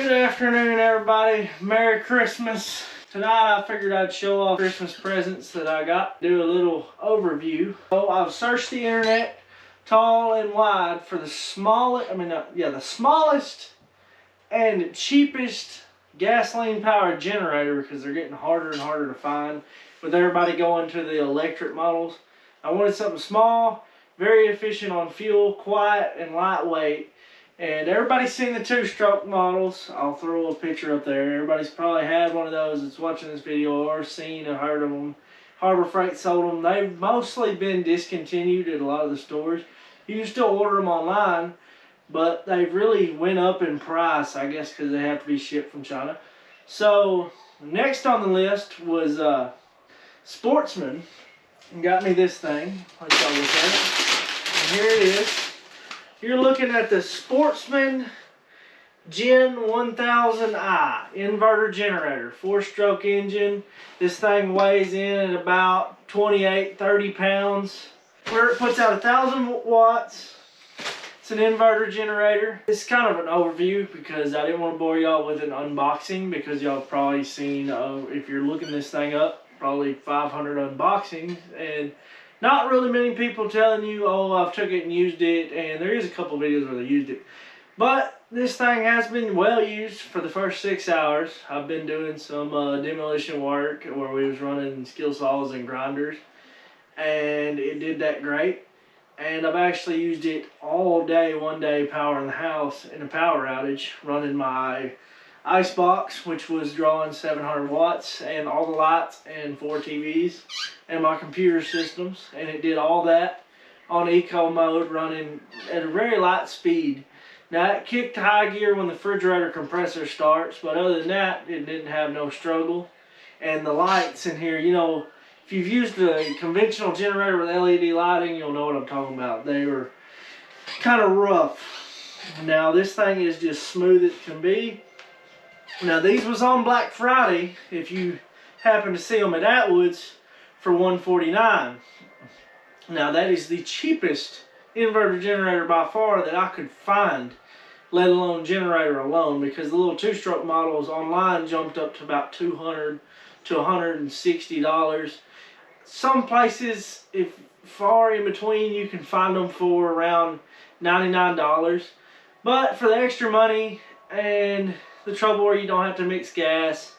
Good afternoon, everybody. Merry Christmas. Tonight I figured I'd show off Christmas presents that I got. Do a little overview. So I've searched the internet tall and wide for the smallest, the smallest and cheapest gasoline powered generator, because they're getting harder and harder to find with everybody going to the electric models. I wanted something small, very efficient on fuel, quiet and lightweight. And everybody's seen the two-stroke models. I'll throw a picture up there. Everybody's probably had one of those that's watching this video, or seen or heard of them. Harbor Freight sold them. They've mostly been discontinued at a lot of the stores. You can still order them online, but they've really went up in price, I guess, because they have to be shipped from China. So next on the list was Sportsman. Got me this thing. Let's go look at it. And here it is. You're looking at the Sportsman Gen1000i inverter generator, 4-stroke engine. This thing weighs in at about 28-30 pounds. Where it puts out 1,000 watts. It's an inverter generator. It's kind of an overview because I didn't want to bore y'all with an unboxing, because y'all probably seen, if you're looking this thing up, probably 500 unboxings, and not really many people telling you, oh, I've took it and used it, and there is a couple videos where they used it. But this thing has been well used for the first 6 hours. I've been doing some demolition work where we was running skill saws and grinders, and it did that great. And I've actually used it all day, one day, powering the house in a power outage, running my ice box, which was drawing 700 watts, and all the lights and 4 TVs and my computer systems, and it did all that on eco mode, running at a very light speed. Now it kicked high gear when the refrigerator compressor starts, but other than that it didn't have no struggle. And the lights in here, you know, if you've used a conventional generator with LED lighting, you'll know what I'm talking about. They were kind of rough. Now this thing is just smooth as can be. Now these was on Black Friday, if you happen to see them at Atwood's, for $149. Now that is the cheapest inverter generator by far that I could find, let alone generator alone, because the little 2-stroke models online jumped up to about $200 to $160. Some places, if far in between, you can find them for around $99. But for the extra money and the trouble where you don't have to mix gas,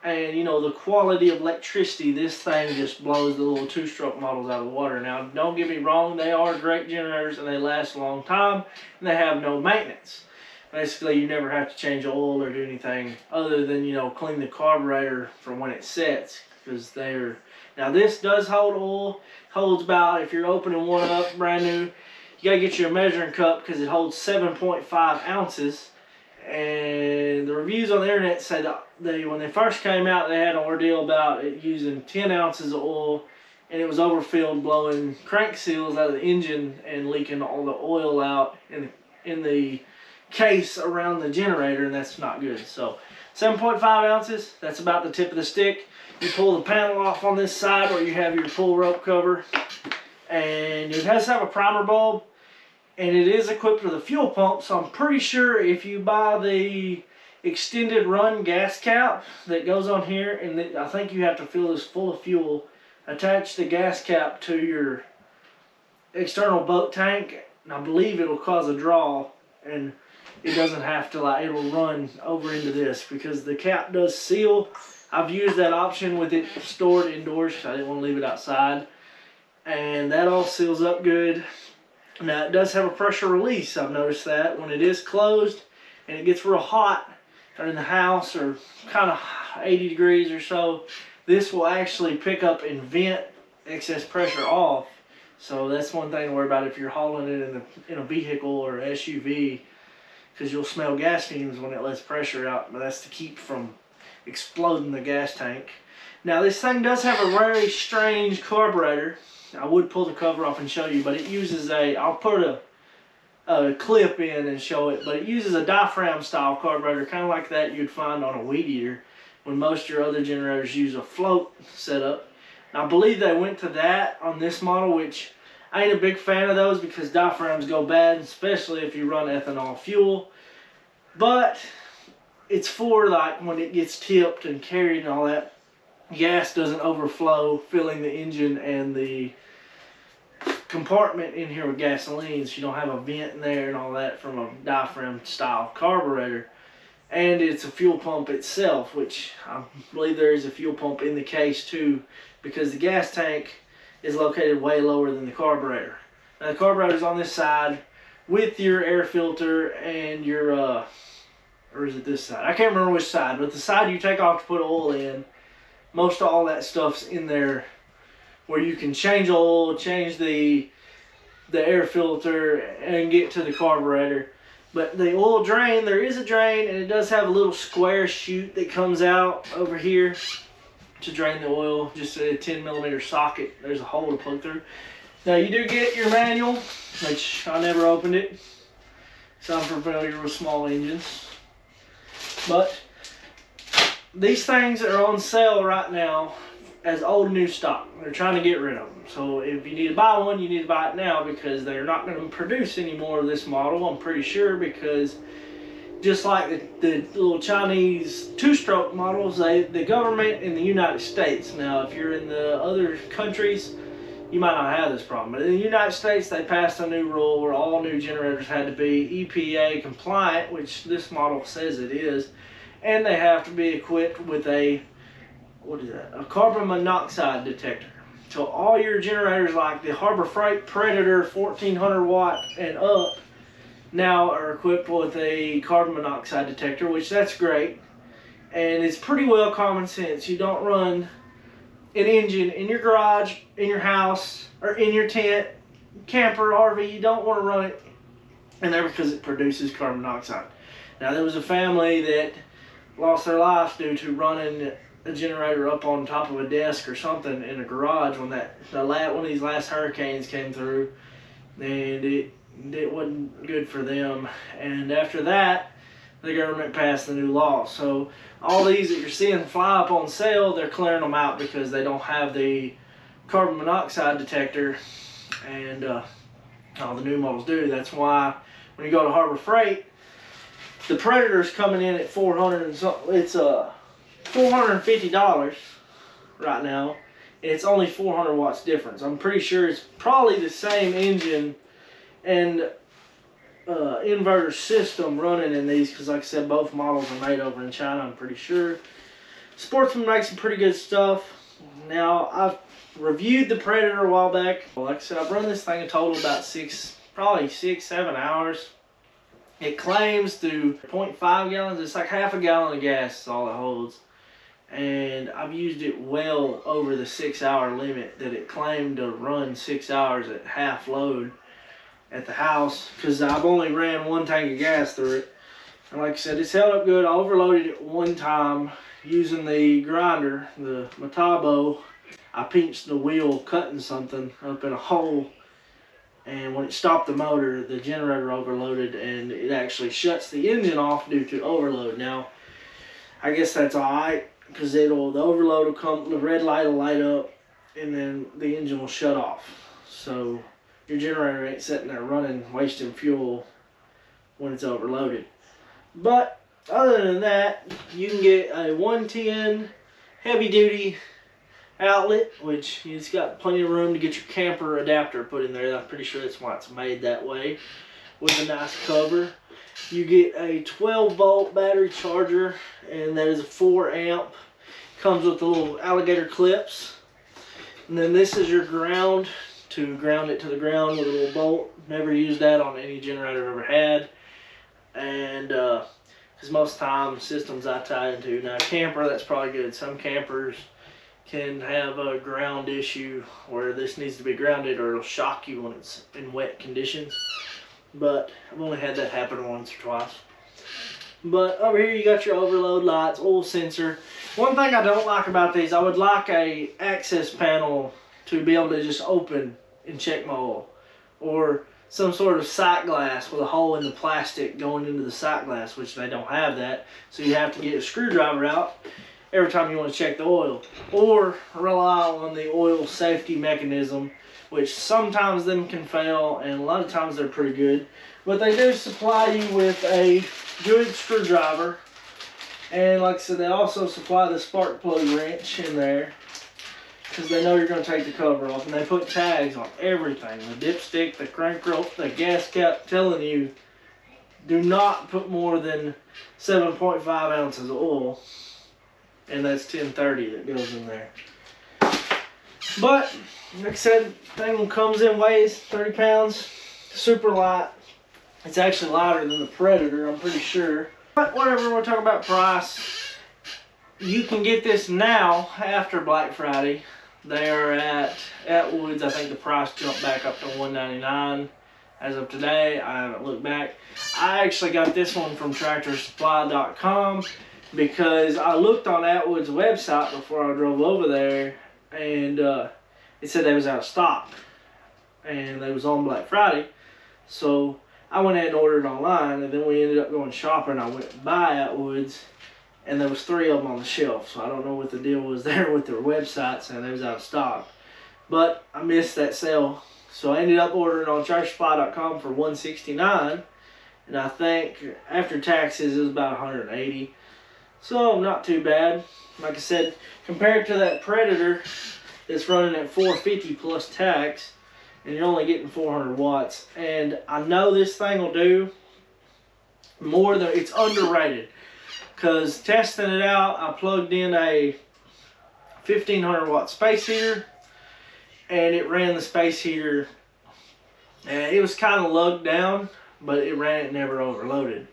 and you know, the quality of electricity, this thing just blows the little 2-stroke models out of the water. Now don't get me wrong, they are great generators and they last a long time and they have no maintenance. Basically you never have to change oil or do anything other than, you know, clean the carburetor from when it sets, because they're, now this does hold oil, holds about, if you're opening one up brand new, you gotta get you a measuring cup because it holds 7.5 ounces. And the reviews on the internet say that when they first came out, they had an ordeal about it using 10 ounces of oil, and it was overfilled, blowing crank seals out of the engine and leaking all the oil out in the case around the generator, and that's not good. So 7.5 ounces, that's about the tip of the stick. You pull the panel off on this side where you have your pull rope cover, and it has to have a primer bulb. And it is equipped with a fuel pump, so I'm pretty sure if you buy the extended run gas cap that goes on here, and I think you have to fill this full of fuel, attach the gas cap to your external boat tank, and I believe it'll cause a draw, and it doesn't have to, like, it'll run over into this because the cap does seal. I've used that option with it stored indoors because I didn't want to leave it outside, and that all seals up good. Now it does have a pressure release. I've noticed that when it is closed and it gets real hot in the house, or kind of 80 degrees or so, this will actually pick up and vent excess pressure off. So that's one thing to worry about if you're hauling it in a vehicle or SUV, because you'll smell gas fumes when it lets pressure out, but that's to keep from exploding the gas tank. Now this thing does have a very strange carburetor. I would pull the cover off and show you, but it uses I'll put a clip in and show it, but it uses a diaphragm style carburetor, kind of like that you'd find on a weed eater, when most of your other generators use a float setup. And I believe they went to that on this model, which I ain't a big fan of those because diaphragms go bad, especially if you run ethanol fuel. But it's for like when it gets tipped and carried and all that, gas doesn't overflow, filling the engine and the compartment in here with gasoline, so you don't have a vent in there and all that from a diaphragm style carburetor. And it's a fuel pump itself, which I believe there is a fuel pump in the case too, because the gas tank is located way lower than the carburetor. Now the carburetor's on this side with your air filter and your or is it this side? I can't remember which side, but the side you take off to put oil in, most of all that stuff's in there where you can change oil, change the air filter, and get to the carburetor. But the oil drain, there is a drain, and it does have a little square chute that comes out over here to drain the oil, just a 10mm socket. There's a hole to plug through. Now you do get your manual, which I never opened it, so I'm familiar with small engines. But these things are on sale right now as old new stock. They're trying to get rid of them. So if you need to buy one, you need to buy it now, because they're not going to produce any more of this model, I'm pretty sure, because just like the little Chinese two-stroke models, the government in the United States, now if you're in the other countries, you might not have this problem, but in the United States they passed a new rule where all new generators had to be EPA compliant, which this model says it is, and they have to be equipped with a a carbon monoxide detector. So all your generators like the Harbor Freight Predator 1400 watt and up now are equipped with a carbon monoxide detector, which that's great. And it's pretty well common sense. You don't run an engine in your garage, in your house, or in your tent, camper, RV. You don't want to run it in there because it produces carbon monoxide. Now there was a family that lost their life due to running a generator up on top of a desk or something in a garage when one of these last hurricanes came through, and it wasn't good for them. And after that, the government passed the new law. So all these that you're seeing fly up on sale, they're clearing them out because they don't have the carbon monoxide detector, and all the new models do. That's why when you go to Harbor Freight, the Predator's coming in at $400 and something. It's $450 right now, and it's only 400 watts difference. I'm pretty sure it's probably the same engine and inverter system running in these, because like I said, both models are made over in China, I'm pretty sure. Sportsman makes some pretty good stuff. Now, I've reviewed the Predator a while back. Like I said, I've run this thing a total about probably 6-7 hours. It claims to 0.5 gallons. It's like half a gallon of gas is all it holds. And I've used it well over the 6-hour limit that it claimed to run 6 hours at half load at the house, because I've only ran one tank of gas through it. And like I said, it's held up good. I overloaded it one time using the grinder, the Metabo. I pinched the wheel cutting something up in a hole, and when it stopped the motor, the generator overloaded, and it actually shuts the engine off due to overload. Now, I guess that's alright, because the overload will come, the red light will light up, and then the engine will shut off. So your generator ain't sitting there running, wasting fuel when it's overloaded. But other than that, you can get a 110 heavy duty outlet, which it's got plenty of room to get your camper adapter put in there. I'm pretty sure that's why it's made that way, with a nice cover. You get a 12-volt battery charger, and that is a 4 amp. Comes with the little alligator clips. And then this is your ground, to ground it to the ground with a little bolt. Never used that on any generator I've ever had. And because most times systems I tie into, now camper, that's probably good. Some campers can have a ground issue where this needs to be grounded, or it'll shock you when it's in wet conditions. But I've only had that happen once or twice. But over here you got your overload lights, oil sensor. One thing I don't like about these, I would like a access panel to be able to just open and check my oil, or some sort of sight glass with a hole in the plastic going into the sight glass, which they don't have that. So you have to get a screwdriver out every time you want to check the oil, or rely on the oil safety mechanism, which sometimes them can fail, and a lot of times they're pretty good. But they do supply you with a good screwdriver And like I said, they also supply the spark plug wrench in there, because they know you're going to take the cover off. And they put tags on everything. The dipstick, the crank rope, the gas cap, telling you, do not put more than 7.5 ounces of oil. And that's 1030 that goes in there. But, like I said, thing comes in, weighs 30 pounds. Super light. It's actually lighter than the Predator, I'm pretty sure. But whatever, we're talking about price. You can get this now after Black Friday. They are at Woods. I think the price jumped back up to $199 as of today. I haven't looked back. I actually got this one from TractorSupply.com because I looked on Atwood's website before I drove over there, and it said they was out of stock and they was on Black Friday. So I went ahead and ordered online, and then we ended up going shopping. I went by Atwood's, and there was 3 of them on the shelf. So I don't know what the deal was there with their website saying they was out of stock. But I missed that sale. So I ended up ordering on TractorSupply.com for $169, and I think after taxes it was about $180. So not too bad. Like I said, compared to that Predator that's running at $450 plus tax, and you're only getting 400 watts. And I know this thing will do more than, it's underrated. Because testing it out, I plugged in a 1500 watt space heater, and it ran the space heater, and it was kind of lugged down, but it ran it, never overloaded.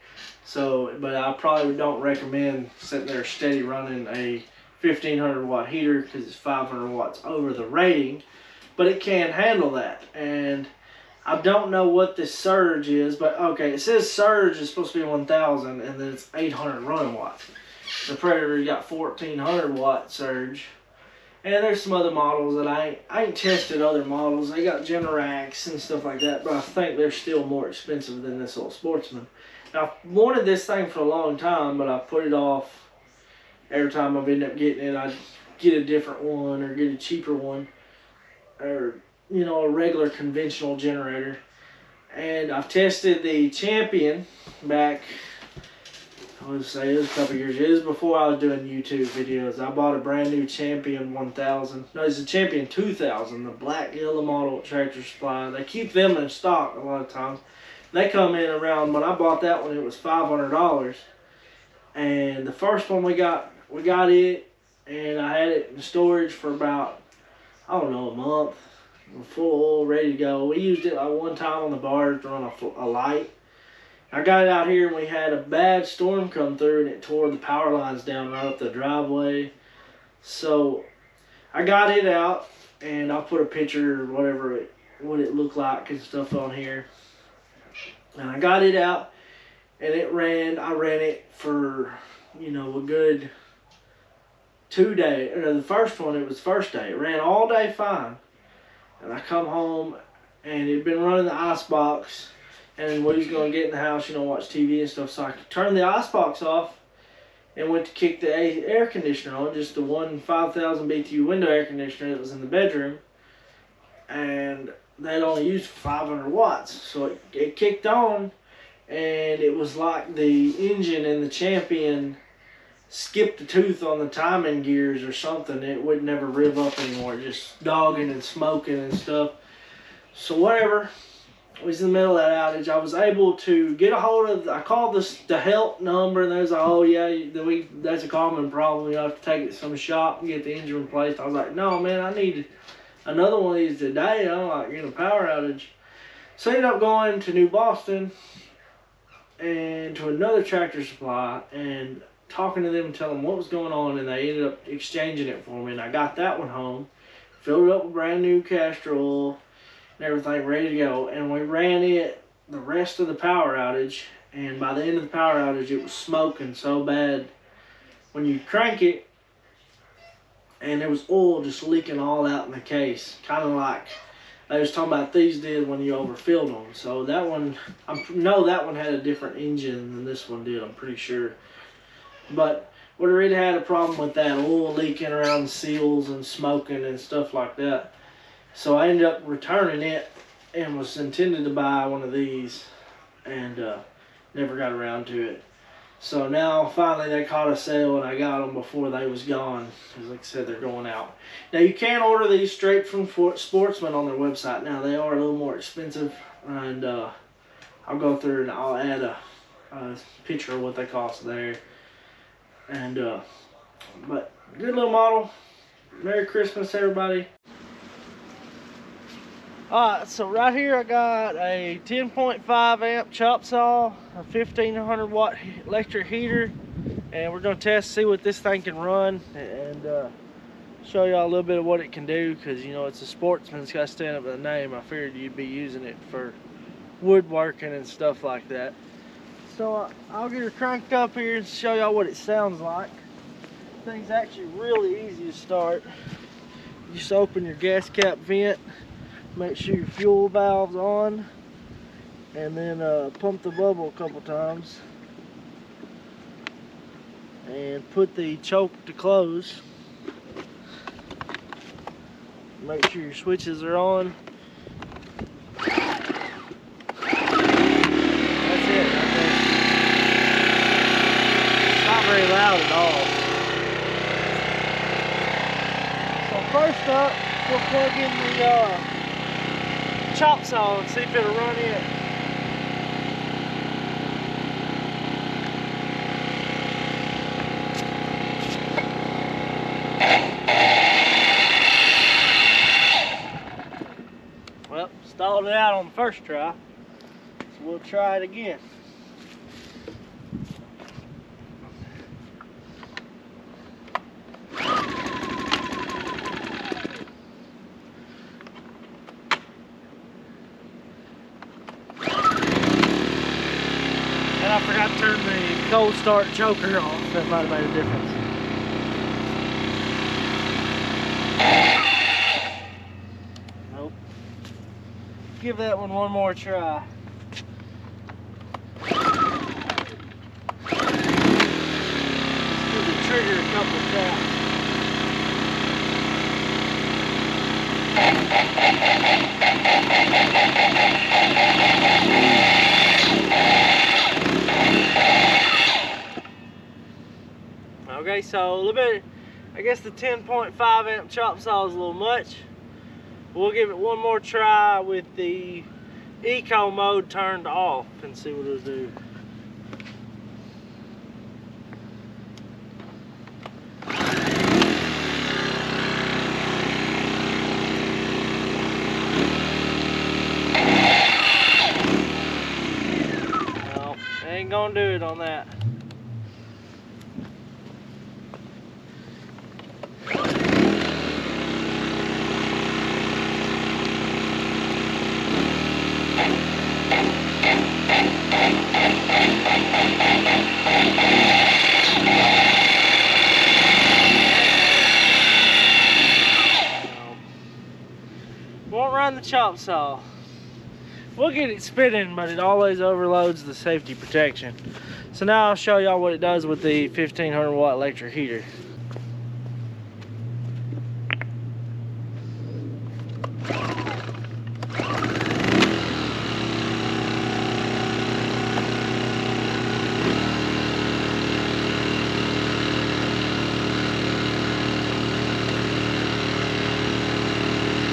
So, but I probably don't recommend sitting there steady running a 1500 watt heater, because it's 500 watts over the rating. But it can handle that. And I don't know what this surge is, but okay, it says surge is supposed to be 1000, and then it's 800 running watts. The Predator got 1400 watt surge. And there's some other models that I ain't tested other models. They got Generacs and stuff like that, but I think they're still more expensive than this old Sportsman. Now, I've wanted this thing for a long time, but I put it off. Every time I've ended up getting it, I'd get a different one or get a cheaper one, or, you know, a regular conventional generator. And I've tested the Champion back, I would say it was a couple years. It was before I was doing YouTube videos. I bought a brand new Champion 1000. No, it's a Champion 2000, the black yellow model at Tractor Supply. They keep them in stock a lot of times. They come in around, when I bought that one, it was $500. And the first one we got it, and I had it in storage for about, I don't know, a month. Full oil, ready to go. We used it like one time on the bars to run a light. I got it out here, and we had a bad storm come through, and it tore the power lines down right up the driveway. So I got it out, and I'll put a picture or whatever what it looked like and stuff on here. And I got it out, and I ran it for, you know, a good 2 days. The first one, it was the first day. It ran all day fine. And I come home, and it'd been running the icebox, and we was going to get in the house, you know, watch TV and stuff. So I turned the icebox off and went to kick the air conditioner on, just the one 5,000 BTU window air conditioner that was in the bedroom. And they'd only used 500 watts. So it kicked on, and it was like the engine in the Champion skipped a tooth on the timing gears or something. It would never rev up anymore, just dogging and smoking and stuff. So whatever, I was in the middle of that outage. I was able to get a hold of, I called the help number, and they was like, oh yeah, that's a common problem. You have to take it to some shop and get the engine replaced. I was like, no man, I need another one of these today. I'm like getting a power outage. So I ended up going to New Boston and to another Tractor Supply and talking to them and telling them what was going on, and they ended up exchanging it for me. And I got that one home, filled it up with brand new castor oil and everything, ready to go. And we ran it the rest of the power outage, and by the end of the power outage, it was smoking so bad when you crank it, and there was oil just leaking all out in the case, kind of like they was talking about these did when you overfilled them. So that one, I know that one had a different engine than this one did, I'm pretty sure. But we really had a problem with that oil leaking around the seals and smoking and stuff like that. So I ended up returning it and was intended to buy one of these, and never got around to it. So now finally they caught a sale and I got them before they was gone. Because like I said, they're going out. Now you can order these straight from Sportsman on their website. Now they are a little more expensive, and I'll go through and I'll add a picture of what they cost there. And but good little model. Merry Christmas, everybody. Alright, so right here I got a 10.5 amp chop saw, a 1500 watt electric heater, and we're going to test, see what this thing can run, and show y'all a little bit of what it can do, because you know it's a Sportsman, it's got to stand up to the name. I figured you'd be using it for woodworking and stuff like that. So I'll get her cranked up here and show y'all what it sounds like. The thing's actually really easy to start. You just open your gas cap vent. Make sure your fuel valve's on, and then pump the bubble a couple times, and put the choke to close. Make sure your switches are on. That's it right there. It's not very loud at all. So first up, we'll plug in the chop saw and see if it'll run it. Well, stalled it out on the first try, so we'll try it again. And I forgot to turn the cold start choker off. That might have made a difference. Nope. Give that one more try. Let's do the trigger a couple of taps. Okay, so a little bit, I guess the 10.5 amp chop saw is a little much. We'll give it one more try with the eco mode turned off and see what it'll do. No, ain't gonna do it on that. Won't run the chop saw. We'll get it spinning, but it always overloads the safety protection. So now I'll show y'all what it does with the 1500 watt electric heater.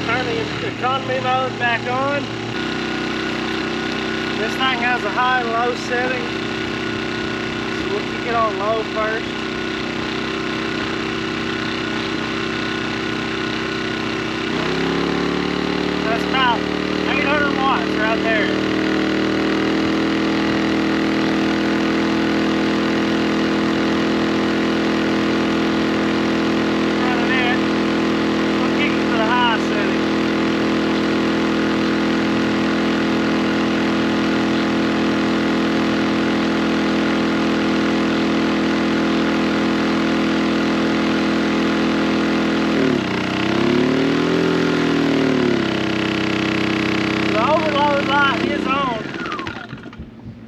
Turn the economy mode back on. This thing has a high and low setting, so we'll kick it on low first. That's about 800 watts right there.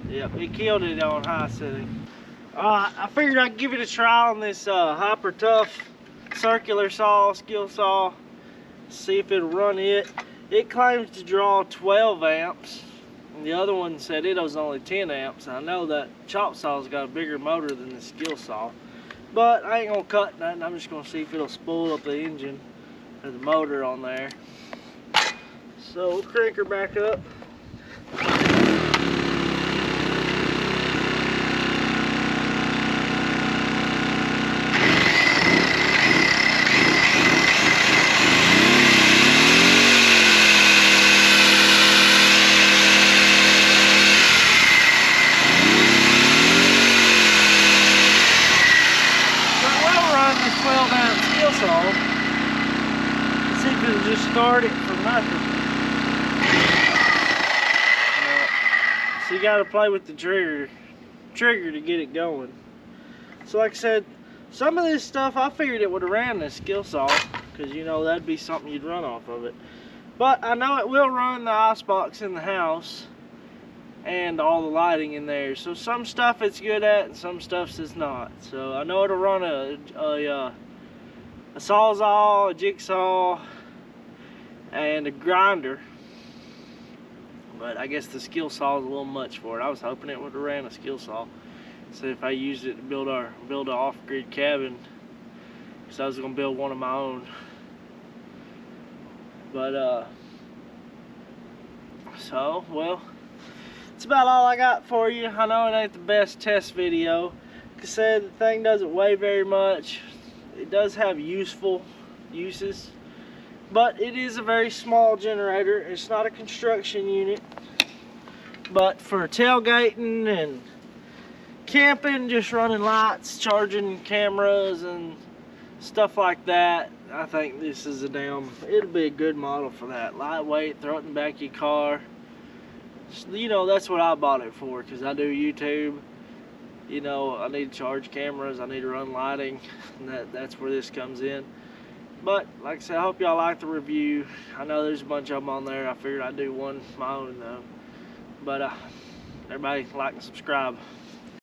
Yep, it killed it on high setting. I figured I'd give it a try on this Hyper Tough circular saw, skill saw. See if it'll run it. It claims to draw 12 amps, And the other one said it was only 10 amps. I know that chop saw's got a bigger motor than the skill saw. But I ain't gonna cut nothing. I'm just gonna see if it'll spool up the engine or the motor on there. So we'll crank her back up. See if it'll just start it for nothing. So you gotta play with the trigger to get it going. So like I said, some of this stuff I figured it would have ran this skill saw, because you know that'd be something you'd run off of it. But I know it will run the icebox in the house and all the lighting in there. So some stuff it's good at and some stuff it's not. So I know it'll run a sawzall, a jigsaw, and a grinder. But I guess the skill saw is a little much for it. I was hoping it would have ran a skill saw. So if I used it to build an off-grid cabin, because I was gonna build one of my own. But so well, that's about all I got for you. I know it ain't the best test video. Like I said, the thing doesn't weigh very much. It does have useful uses, but it is a very small generator. It's not a construction unit, but for tailgating and camping, just running lights, charging cameras and stuff like that, I think this is it'll be a good model for that. Lightweight, throw it in the back of your car. You know, that's what I bought it for, because I do YouTube. You know, I need to charge cameras, I need to run lighting, and that's where this comes in. But like I said, I hope y'all like the review. I know there's a bunch of them on there. I figured I'd do one my own though. But everybody like and subscribe.